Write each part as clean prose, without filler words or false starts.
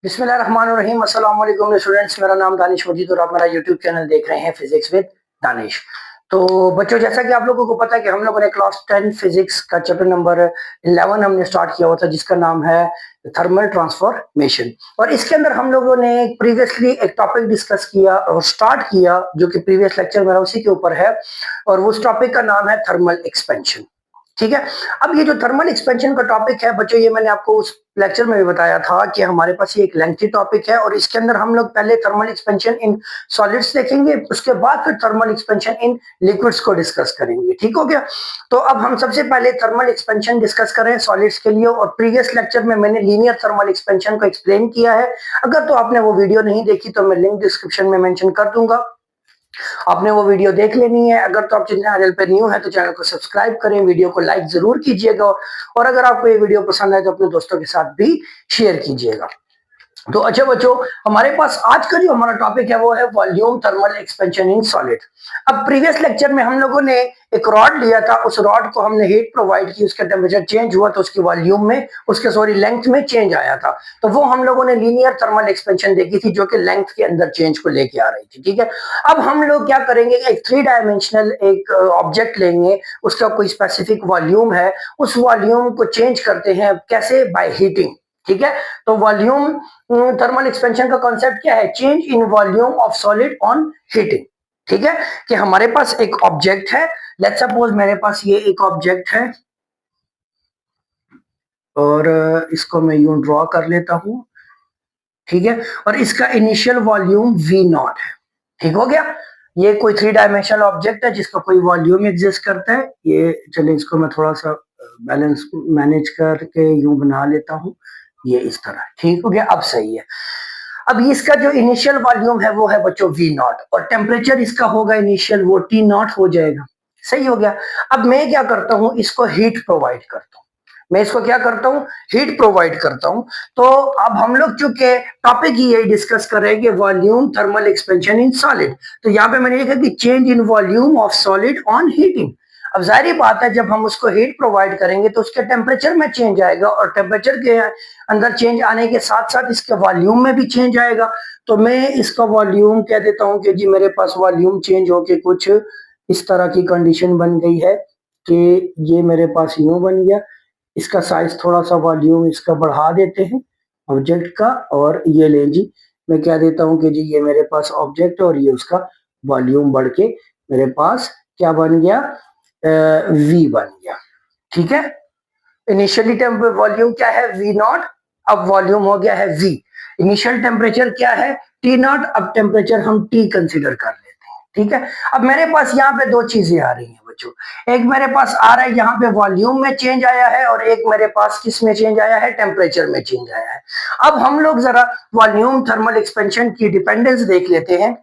बिस्मिल्लाहिर्रहमानिर्रहीम अस्सलाम वालेकुम स्टूडेंट्स। मेरा नाम दानिश मजीद और आप मेरा यूट्यूब चैनल देख रहे हैं फिजिक्स विद दानिश। तो बच्चों, जैसा कि आप लोगों को पता है कि हम लोगों ने क्लास 10 फिजिक्स का चैप्टर नंबर 11 हमने स्टार्ट किया हुआ था, जिसका नाम है थर्मल ट्रांसफॉर्मेशन। और इसके अंदर हम लोगों ने प्रीवियसली एक टॉपिक डिस्कस किया और स्टार्ट किया जो कि प्रीवियस लेक्चर मेरा उसी के ऊपर है, और उस टॉपिक का नाम है थर्मल एक्सपेंशन। ठीक है। अब ये जो थर्मल एक्सपेंशन का टॉपिक है बच्चों, ये मैंने आपको उस लेक्चर में भी बताया था कि हमारे पास ये एक लेंथी टॉपिक है, और इसके अंदर हम लोग पहले थर्मल एक्सपेंशन इन सॉलिड्स देखेंगे, उसके बाद फिर थर्मल एक्सपेंशन इन लिक्विड्स को डिस्कस करेंगे। ठीक हो गया। तो अब हम सबसे पहले थर्मल एक्सपेंशन डिस्कस करें सॉलिड्स के लिए, और प्रीवियस लेक्चर में मैंने लीनियर थर्मल एक्सपेंशन को एक्सप्लेन किया है। अगर तो आपने वो वीडियो नहीं देखी तो मैं लिंक डिस्क्रिप्शन में मेंशन कर दूंगा, आपने वो वीडियो देख लेनी है। अगर तो आप चैनल पे न्यू है तो चैनल को सब्सक्राइब करें, वीडियो को लाइक जरूर कीजिएगा, और अगर आपको ये वीडियो पसंद आए तो अपने दोस्तों के साथ भी शेयर कीजिएगा। तो अच्छा बच्चों, हमारे पास आज का जो हमारा टॉपिक है वो है volume thermal expansion in solid. अब प्रीवियस लेक्चर में हम लोगों ने एक रॉड लिया था, उस रॉड को हमने हीट प्रोवाइड की, उसका टेम्परेचर चेंज हुआ तो उसकी वॉल्यूम में, उसके सॉरी लेंथ में चेंज आया था। तो वो हम लोगों ने लीनियर थर्मल एक्सपेंशन देखी थी जो कि लेंथ के अंदर चेंज को लेके आ रही थी। ठीक है। अब हम लोग क्या करेंगे, एक 3 डायमेंशनल एक ऑब्जेक्ट लेंगे, उसका कोई स्पेसिफिक वॉल्यूम है, उस वॉल्यूम को चेंज करते हैं कैसे, बाय हीटिंग। ठीक है। तो वॉल्यूम थर्मल एक्सपेंशन का कॉन्सेप्ट क्या है, change in volume of solid on heating. ठीक है। कि हमारे पास एक ऑब्जेक्ट है, लेट्स सपोज मेरे पास ये एक ऑब्जेक्ट है, और इसको मैं यूं ड्रॉ कर लेता हूं। ठीक है। और इसका इनिशियल वॉल्यूम वी नॉट है। ठीक हो गया। ये कोई 3 डायमेंशनल ऑब्जेक्ट है जिसका कोई वॉल्यूम एग्जिस्ट करता है। ये चलिए इसको मैं थोड़ा सा बैलेंस मैनेज करके यूं बना लेता हूं, ये इस तरह। ठीक हो गया, अब सही है। अब इसका जो इनिशियल वॉल्यूम है वो है बच्चों वी नॉट, और टेम्परेचर इसका होगा इनिशियल वो टी नॉट हो जाएगा। सही हो गया। अब मैं क्या करता हूं, इसको हीट प्रोवाइड करता हूं। मैं इसको क्या करता हूं, हीट प्रोवाइड करता हूं। तो अब हम लोग चूंकि टॉपिक ही यही डिस्कस कर रहे हैं कि volume thermal expansion in solid, तो यहाँ पे मैंने लिखा कि change in volume of solid on heating. अब जाहिर बात है, जब हम उसको हीट प्रोवाइड करेंगे तो उसके टेम्परेचर में चेंज आएगा, और टेम्परेचर के अंदर चेंज आने के साथ साथ इसके वॉल्यूम में भी चेंज आएगा। तो मैं इसका वॉल्यूम कह देता हूं कि जी मेरे पास वॉल्यूम चेंज होके कुछ इस तरह की कंडीशन बन गई है कि ये मेरे पास यूं बन गया। इसका साइज थोड़ा सा वॉल्यूम इसका बढ़ा देते हैं ऑब्जेक्ट का, और ये ले जी, मैं कह देता हूं कि जी ये मेरे पास ऑब्जेक्ट और ये उसका वॉल्यूम बढ़ के मेरे पास क्या बन गया, वी बन गया। ठीक है। इनिशियली वॉल्यूम क्या है, वी नॉट, अब वॉल्यूम हो गया है वी। इनिशियल टेम्परेचर क्या है, टी नॉट, अब टेम्परेचर हम टी कंसीडर कर लेते हैं। ठीक है। अब मेरे पास यहाँ पे 2 चीजें आ रही हैं बच्चों, एक मेरे पास आ रहा है यहाँ पे वॉल्यूम में चेंज आया है, और एक मेरे पास किस में चेंज आया है, टेम्परेचर में चेंज आया है। अब हम लोग जरा वॉल्यूम थर्मल एक्सपेंशन की डिपेंडेंस देख लेते हैं।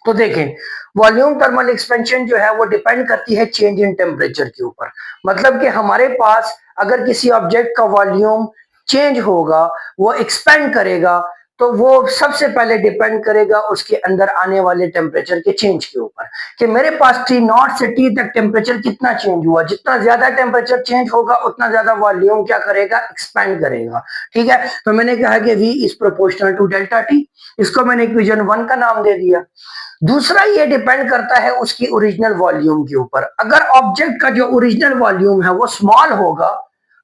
तो देखें, वॉल्यूम थर्मल एक्सपेंशन जो है वो डिपेंड करती है चेंज इन टेम्परेचर के ऊपर। मतलब कि हमारे पास अगर किसी ऑब्जेक्ट का वॉल्यूम चेंज होगा, वो एक्सपेंड करेगा, तो वो सबसे पहले डिपेंड करेगा उसके अंदर आने वाले टेम्परेचर के चेंज के ऊपर, कि मेरे पास टी नॉट से टी तक टेम्परेचर कितना चेंज हुआ। जितना ज्यादा टेम्परेचर चेंज होगा उतना ज्यादा वॉल्यूम क्या करेगा, एक्सपेंड करेगा। ठीक है। तो मैंने कहा कि V is proportional to delta T, इसको मैंने इक्वेशन 1 का नाम दे दिया। दूसरा ये डिपेंड करता है उसकी ओरिजिनल वॉल्यूम के ऊपर। अगर ऑब्जेक्ट का जो ओरिजिनल वॉल्यूम है वो स्मॉल होगा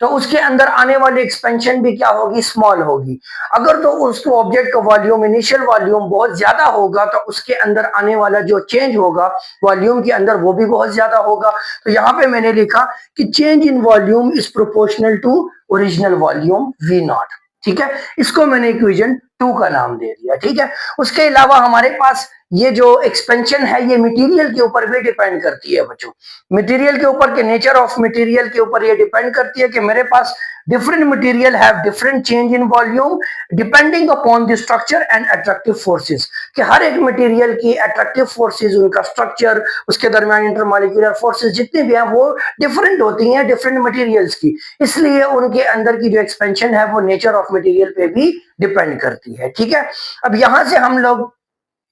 तो उसके अंदर आने वाली एक्सपेंशन भी क्या होगी, स्मॉल होगी। अगर तो उसको ऑब्जेक्ट का वॉल्यूम, इनिशियल वॉल्यूम बहुत ज्यादा होगा तो उसके अंदर आने वाला जो चेंज होगा वॉल्यूम के अंदर वो भी बहुत ज्यादा होगा। तो यहाँ पे मैंने लिखा कि change in volume is proportional to original volume V naught. ठीक है। इसको मैंने इक्वेशन 2 का नाम दे दिया। ठीक है। उसके अलावा हमारे पास ये जो एक्सपेंशन है ये मटेरियल के ऊपर भी डिपेंड करती है बच्चों। मटेरियल के ऊपर के नेचर ऑफ मटेरियल के ऊपर ये डिपेंड करती है कि मेरे पास different material have different change in volume depending upon the structure and attractive forces. कि हर एक मटेरियल की अट्रैक्टिव फोर्सेस, उनका स्ट्रक्चर, उसके दरमियान इंटरमॉलिक्यूलर फोर्सेस जितनी भी हैं वो डिफरेंट होती हैं डिफरेंट मटेरियल्स की। इसलिए उनके अंदर की जो एक्सपेंशन है वो नेचर ऑफ मटेरियल पे भी डिपेंड करती है। ठीक है। अब यहां से हम लोग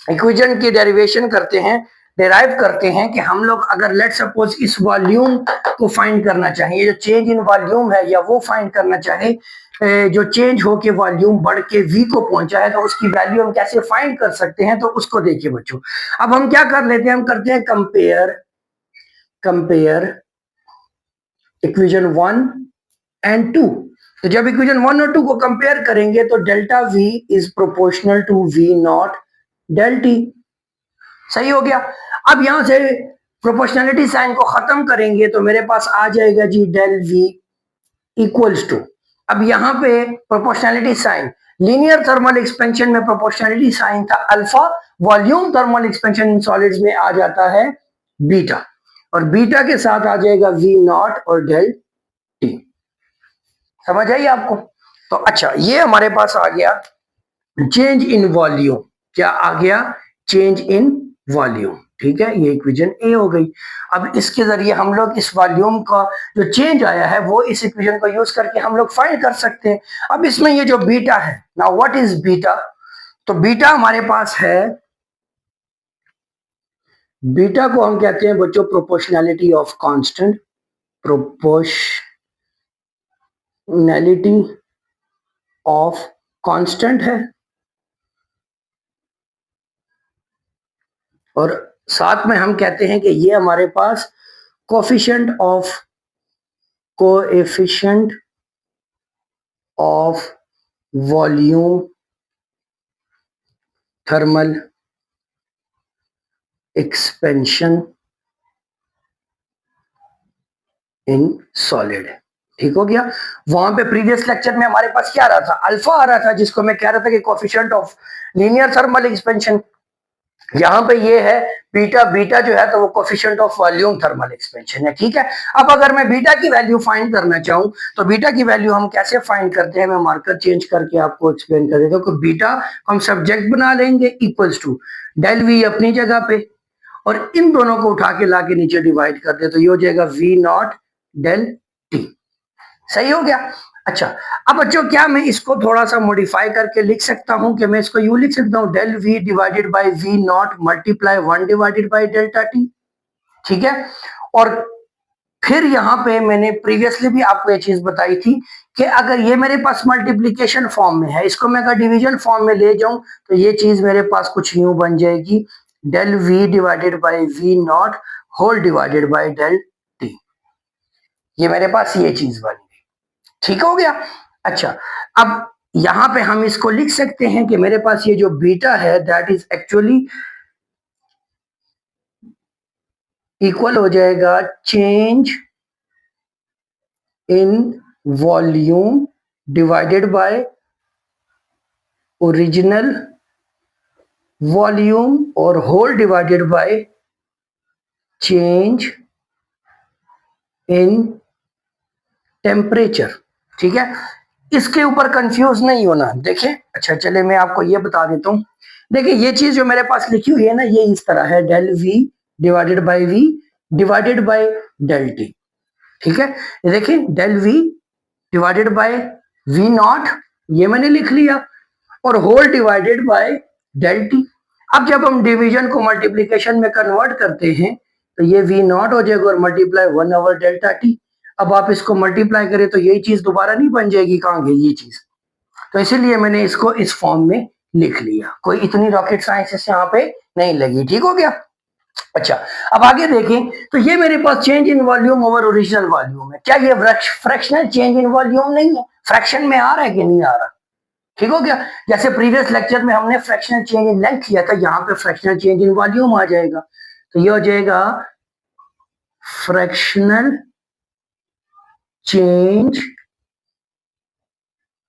इक्वेशन की डेरिवेशन करते हैं। डिराइव करते हैं कि हम लोग अगर लेट सपोज इस वॉल्यूम को फाइंड करना चाहें, ये जो चेंज इन वॉल्यूम है या वो फाइंड करना चाहे जो चेंज हो के वॉल्यूम बढ़ के v को पहुंचा है, तो उसकी वैल्यू हम कैसे फाइंड कर सकते हैं, तो उसको देखिए बच्चों। अब हम क्या कर लेते हैं, हम करते हैं कंपेयर इक्वेशन 1 एंड 2। तो जब इक्वेशन 1 और 2 को कंपेयर करेंगे तो delta v is proportional to v naught del t। सही हो गया। अब यहां से प्रोपोर्शनलिटी साइन को खत्म करेंगे तो मेरे पास आ जाएगा जी डेल v इक्वल्स टू, अब यहां पे proportionality sign linear thermal expansion में प्रोपोर्शनलिटी साइन था alpha, volume thermal expansion in solids में आ जाता है बीटा, और बीटा के साथ आ जाएगा v नॉट और डेल t। समझ आई आपको? तो अच्छा, ये हमारे पास आ गया चेंज इन वॉल्यूम। क्या आ गया? Change in volume. ठीक है, ये इक्वेशन ए हो गई। अब इसके जरिए हम लोग इस वॉल्यूम का जो चेंज आया है वो इस इक्वेशन को यूज करके हम लोग फाइंड कर सकते हैं। अब इसमें ये जो बीटा है, नाउ व्हाट इज बीटा? तो बीटा हमारे पास है, बीटा को हम कहते हैं बच्चों proportionality of constant, proportionality of constant है, और साथ में हम कहते हैं कि ये हमारे पास coefficient of volume thermal expansion in solid है। ठीक हो गया। वहां पे प्रीवियस लेक्चर में हमारे पास क्या आ रहा था? अल्फा आ रहा था, जिसको मैं कह रहा था कि coefficient of linear thermal expansion. यहां पे ये है बीटा, बीटा जो है तो वो coefficient of volume thermal expansion है। ठीक है। अब अगर मैं बीटा की वैल्यू फाइंड करना चाहूं तो बीटा की वैल्यू हम कैसे फाइंड करते हैं, मैं मार्कर चेंज करके आपको एक्सप्लेन कर देता हूं। बीटा हम सब्जेक्ट बना लेंगे इक्वल्स टू डेल वी अपनी जगह पे, और इन दोनों को उठा के लाके नीचे डिवाइड कर दे तो ये हो जाएगा वी नॉट डेल टी। सही हो गया। अच्छा, अब बच्चों क्या मैं इसको थोड़ा सा मॉडिफाई करके लिख सकता हूं कि मैं इसको यूं लिख सकता हूं del V divided by V naught multiply 1 divided by delta T. ठीक है। और फिर यहां पे मैंने प्रीवियसली भी आपको ये चीज बताई थी कि अगर ये मेरे पास मल्टीप्लीकेशन फॉर्म में है, इसको मैं अगर डिवीजन फॉर्म में ले जाऊं तो ये चीज मेरे पास कुछ यूं बन जाएगी, del V divided by V naught whole divided by del T. ये मेरे पास ये चीज बन गई। ठीक हो गया। अच्छा, अब यहां पे हम इसको लिख सकते हैं कि मेरे पास ये जो बीटा है दैट इज एक्चुअली इक्वल हो जाएगा change in volume divided by original volume और whole divided by change in temperature. ठीक है, इसके ऊपर कंफ्यूज नहीं होना। देखिए, अच्छा चले मैं आपको ये बता देता हूं। देखिए, ये चीज जो मेरे पास लिखी हुई है ना, ये इस तरह है, del V divided by V divided by del T. ठीक है, ये देखिए del V divided by V naught, ये मैंने लिख लिया, और whole divided by del T. अब जब हम डिवीजन को मल्टीप्लीकेशन में कन्वर्ट करते हैं तो ये वी नॉट हो जाएगा और मल्टीप्लाई 1 ओवर डेल्टा टी। अब आप इसको मल्टीप्लाई करें तो यही चीज दोबारा नहीं बन जाएगी, कहां गई ये चीज? तो इसीलिए मैंने इसको इस फॉर्म में लिख लिया, कोई इतनी रॉकेट साइंस यहाँ पे नहीं लगी। ठीक हो गया। अच्छा, अब आगे देखें तो ये मेरे पास change in volume over original volume है। क्या ये फ्रैक्शनल चेंज इन वॉल्यूम नहीं है? फ्रैक्शन में आ रहा है कि नहीं आ रहा? ठीक हो गया। जैसे प्रीवियस लेक्चर में हमने फ्रैक्शनल चेंज इन लेंथ किया था, यहाँ पे फ्रैक्शनल चेंज इन वॉल्यूम आ जाएगा। तो ये हो जाएगा fractional change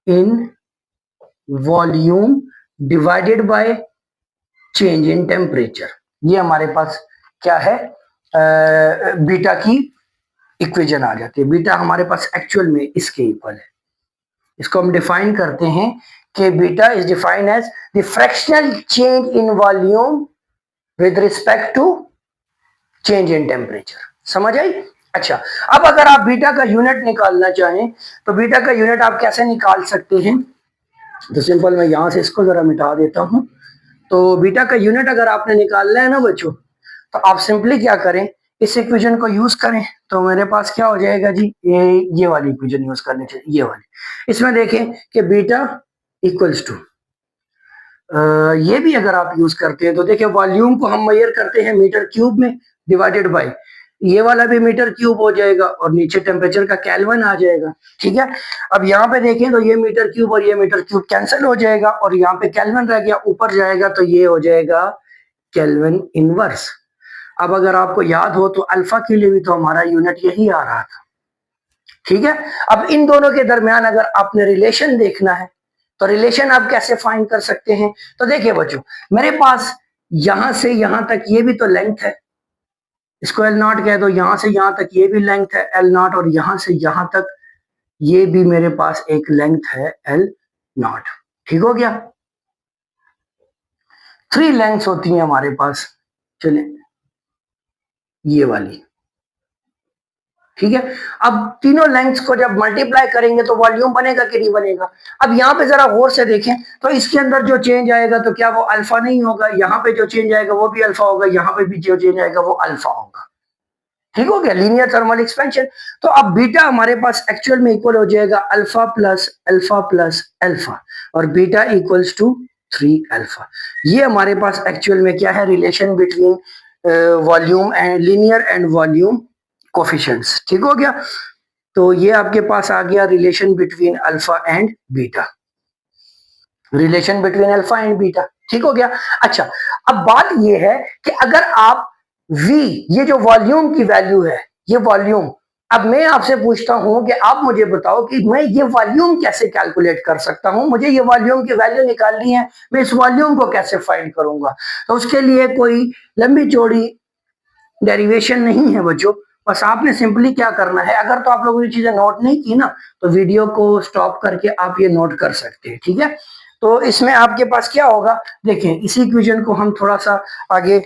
in volume divided by change in temperature. ये हमारे पास क्या है, बीटा की इक्वेशन आ जाती है। बीटा हमारे पास एक्चुअल में इसके इक्वल है। इसको हम डिफाइन करते हैं कि beta is defined as the fractional change in volume with respect to change in temperature. समझ आई? अच्छा, अब अगर आप बीटा का यूनिट निकालना चाहें तो बीटा का यूनिट आप कैसे निकाल सकते हैं? तो सिंपल, मैं यहां से इसको जरा मिटा देता हूं। तो बीटा का यूनिट अगर आपने निकालना है ना बच्चों, तो आप सिंपली क्या करें, इस इक्वेशन को यूज करें तो मेरे पास क्या हो जाएगा जी, ये वाली इक्वेशन यूज करनी चाहिए, ये वाली। इसमें देखें कि बीटा इक्वल्स टू, ये भी अगर आप यूज करते हैं तो देखिए वॉल्यूम को हम मेजर करते हैं मीटर क्यूब में डिवाइडेड बाय, ये वाला भी मीटर क्यूब हो जाएगा और नीचे टेम्परेचर का केल्विन आ जाएगा। ठीक है, अब यहाँ पे देखें तो ये मीटर क्यूब और ये मीटर क्यूब कैंसिल हो जाएगा और यहाँ पे केल्विन रह गया, ऊपर जाएगा तो ये हो जाएगा केल्विन इनवर्स। अब अगर आपको याद हो तो अल्फा के लिए भी तो हमारा यूनिट यही आ रहा था। ठीक है, अब इन दोनों के दरमियान अगर आपने रिलेशन देखना है तो रिलेशन आप कैसे फाइंड कर सकते हैं, तो देखिए बच्चों मेरे पास यहां से यहां तक ये भी तो लेंथ है, इसको एल नॉट कह दो, यहां से यहां तक ये भी लेंथ है एल नॉट, और यहां से यहां तक ये भी मेरे पास एक लेंथ है एल नॉट। ठीक हो गया, 3 लेंथ्स होती हैं हमारे पास, चले ये वाली। ठीक है, अब तीनों लेंथ्स को जब मल्टीप्लाई करेंगे तो वॉल्यूम बनेगा कि नहीं बनेगा। अब यहाँ पे जरा गौर से देखें तो इसके अंदर जो चेंज आएगा तो क्या वो अल्फा नहीं होगा, यहाँ पे जो चेंज आएगा वो भी अल्फा होगा, यहाँ पे भी जो चेंज आएगा वो अल्फा होगा। ठीक हो गया, लीनियर थर्मल एक्सपेंशन। तो अब बीटा हमारे पास एक्चुअल में इक्वल हो जाएगा alpha plus alpha plus alpha, और बीटा इक्वल्स टू 3 अल्फा। ये हमारे पास एक्चुअल में क्या है, relation between volume and linear and volume coefficients. ठीक हो गया, तो ये आपके पास आ गया relation between alpha and beta, relation between alpha and beta. ठीक हो गया। अच्छा, अब बात ये है कि अगर आप v, ये जो वॉल्यूम की वैल्यू है, ये वॉल्यूम, अब मैं आपसे पूछता हूं कि आप मुझे बताओ कि मैं ये वॉल्यूम कैसे कैलकुलेट कर सकता हूं, मुझे ये वॉल्यूम की वैल्यू निकालनी है, मैं इस वॉल्यूम को कैसे फाइंड करूंगा। तो उसके लिए कोई लंबी चौड़ी डेरिवेशन नहीं है बच्चों, बस आपने सिंपली क्या करना है, अगर तो आप लोगों ने चीजें नोट नहीं की ना तो वीडियो को स्टॉप करके आप ये नोट कर सकते हैं। ठीक है, तो इसमें आपके पास क्या होगा, देखें इसी इक्वेशन को हम थोड़ा सा आगे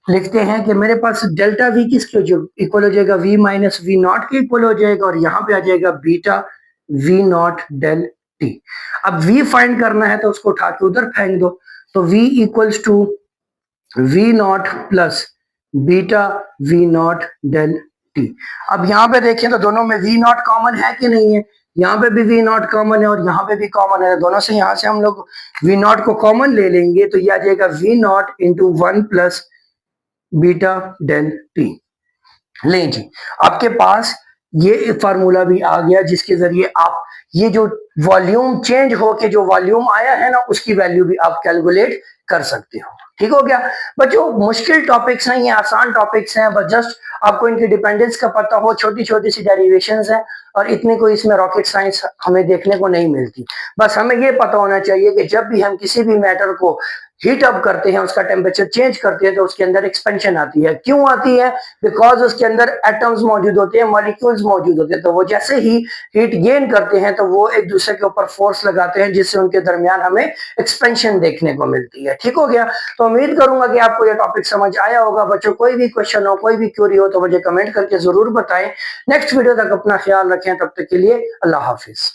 लिखते हैं कि मेरे पास डेल्टा वी किसके इक्वल हो जाएगा, वी माइनस वी नॉट के इक्वल हो जाएगा, और यहाँ पे आ जाएगा beta V naught del T. अब वी फाइंड करना है तो उसको उठा के उधर फेंक दो, तो V equals to V naught plus beta V naught del T. अब यहाँ पे देखें तो दोनों में वी नॉट कॉमन है कि नहीं है, यहाँ पे भी वी नॉट कॉमन है और यहाँ पे भी कॉमन है, दोनों से यहाँ से हम लोग वी नॉट को कॉमन ले लेंगे तो ये आ जाएगा V naught into 1 plus beta del T. लें जी, आपके पास ये फार्मूला भी आ गया जिसके जरिए आप ये जो वॉल्यूम चेंज होके जो वॉल्यूम आया है ना उसकी वैल्यू भी आप कैलकुलेट कर सकते हो। ठीक हो गया बच्चों, मुश्किल टॉपिक्स नहीं है, आसान टॉपिक्स हैं, बस जस्ट आपको इनकी डिपेंडेंस का पता हो, छोटी छोटी सी डेरिवेशंस हैं और इतनी कोई इसमें रॉकेट साइंस हमें देखने को नहीं मिलती। बस हमें ये पता होना चाहिए कि जब भी हम किसी भी मैटर को हीट अप करते हैं, उसका टेम्परेचर चेंज करते हैं तो उसके अंदर एक्सपेंशन आती है। क्यों आती है, बिकॉज उसके अंदर एटम्स मौजूद होते हैं, मॉलिक्यूल्स मौजूद होते हैं, तो वो जैसे ही हीट गेन करते हैं तो वो एक दूसरे के ऊपर फोर्स लगाते हैं जिससे उनके दरमियान हमें एक्सपेंशन देखने को मिलती है। ठीक हो गया, तो उम्मीद करूंगा कि आपको ये टॉपिक समझ आया होगा। बच्चों कोई भी क्वेश्चन हो, कोई भी क्यूरी हो तो मुझे कमेंट करके जरूर बताएं। नेक्स्ट वीडियो तक अपना ख्याल रखें, तब तक के लिए अल्लाह हाफिज।